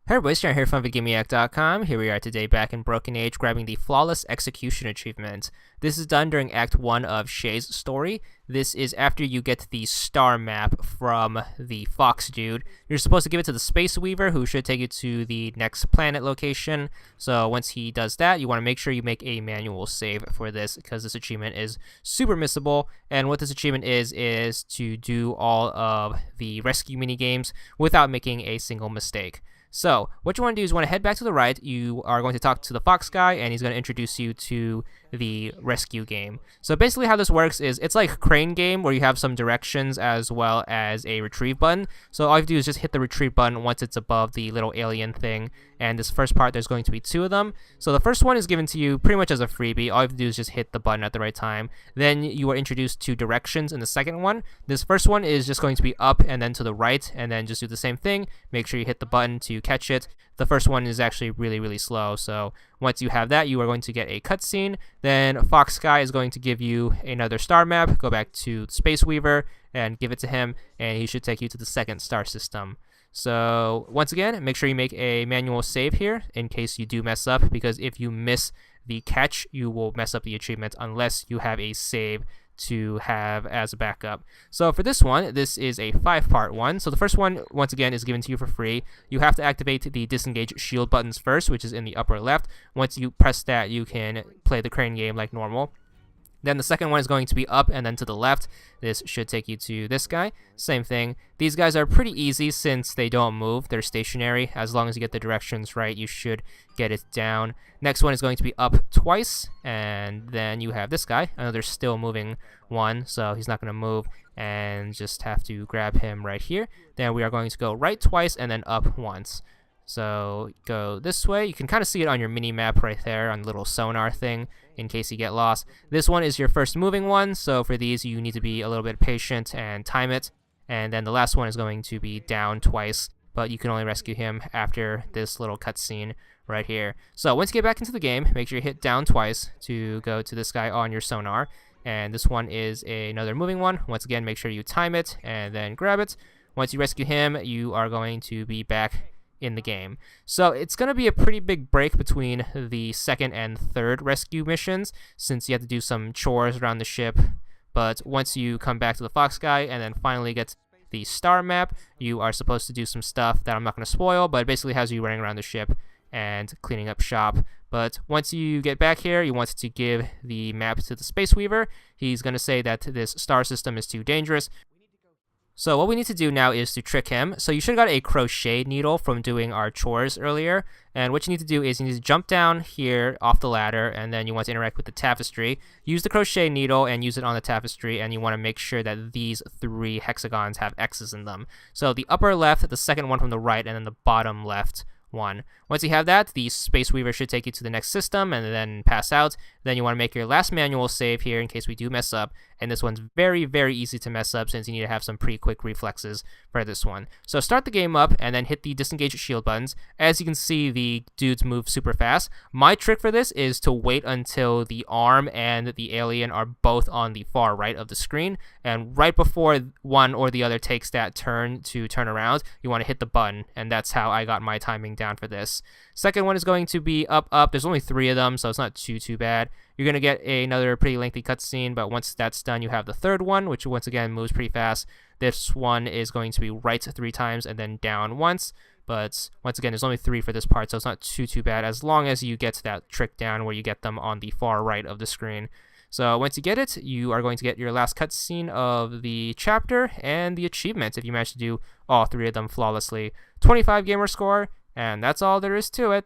Hey everybody, Sharon here from VidGamiac.com. Here we are today back in Broken Age grabbing the Flawless Execution achievement. This is done during Act 1 of Shay's story. This is after you get the star map from the Fox dude. You're supposed to give it to the Space Weaver, who should take you to the next planet location. So once he does that, you want to make sure you make a manual save for this, because this achievement is super missable. And what this achievement is to do all of the rescue minigames without making a single mistake. So what you want to do is you want to head back to the right. You are going to talk to the Fox guy, and he's going to introduce you to the rescue game. So basically how this works is it's like Crane game, where you have some directions as well as a retrieve button. So all you have to do is just hit the retrieve button once it's above the little alien thing. And this first part, there's going to be 2 of them. So the first one is given to you pretty much as a freebie. All you have to do is just hit the button at the right time. Then you are introduced to directions in the second one. This first one is just going to be up and then to the right, and then just do the same thing. Make sure you hit the button to catch it. The first one is actually really slow, so once you have that, you are going to get a cutscene. Then Fox Guy is going to give you another star map. Go back to Space Weaver and give it to him, and he should take you to the second star system. So once again, make sure you make a manual save here in case you do mess up, because if you miss the catch, you will mess up the achievement unless you have a save to have as a backup. So for this one, this is a 5-part one. So the first one, once again, is given to you for free. You have to activate the disengage shield buttons first, which is in the upper left. Once you press that, you can play the crane game like normal. Then the second one is going to be up and then to the left. This should take you to this guy. Same thing. These guys are pretty easy since they don't move. They're stationary. As long as you get the directions right, you should get it down. Next one is going to be up twice. And then you have this guy. Another still moving one, so he's not going to move. And just have to grab him right here. Then we are going to go right twice and then up once. So go this way. You can kind of see it on your mini map right there on the little sonar thing in case you get lost. This one is your first moving one, so for these you need to be a little bit patient and time it. And then the last one is going to be down twice, but you can only rescue him after this little cutscene right here. So once you get back into the game, make sure you hit down twice to go to this guy on your sonar. And this one is another moving one. Once again, make sure you time it and then grab it. Once you rescue him, you are going to be back in the game. So it's going to be a pretty big break between the second and third rescue missions, since you have to do some chores around the ship. But once you come back to the Fox guy and then finally get the star map, you are supposed to do some stuff that I'm not going to spoil, but it basically has you running around the ship and cleaning up shop. But once you get back here, you want to give the map to the Space Weaver. He's going to say that this star system is too dangerous. So what we need to do now is to trick him. So you should have got a crochet needle from doing our chores earlier. And what you need to do is you need to jump down here off the ladder, and then you want to interact with the tapestry. Use the crochet needle and use it on the tapestry, and you want to make sure that these 3 hexagons have X's in them. So the upper left, the second one from the right, and then the bottom left one. Once you have that, the Space Weaver should take you to the next system and then pass out. Then you want to make your last manual save here in case we do mess up. And this one's very easy to mess up, since you need to have some pretty quick reflexes for this one. So start the game up and then hit the disengage shield buttons. As you can see, the dudes move super fast. My trick for this is to wait until the arm and the alien are both on the far right of the screen. And right before one or the other takes that turn to turn around, you want to hit the button. And that's how I got my timing down for this. Second one is going to be up. There's only 3 of them, so it's not too bad. You're going to get another pretty lengthy cutscene, but once that's done, you have the third one, which once again moves pretty fast. This one is going to be right 3 times and then down once. But once again, there's only 3 for this part, so it's not too bad, as long as you get that trick down where you get them on the far right of the screen. So once you get it, you are going to get your last cutscene of the chapter and the achievements if you manage to do all 3 of them flawlessly. 25 gamer score, and that's all there is to it.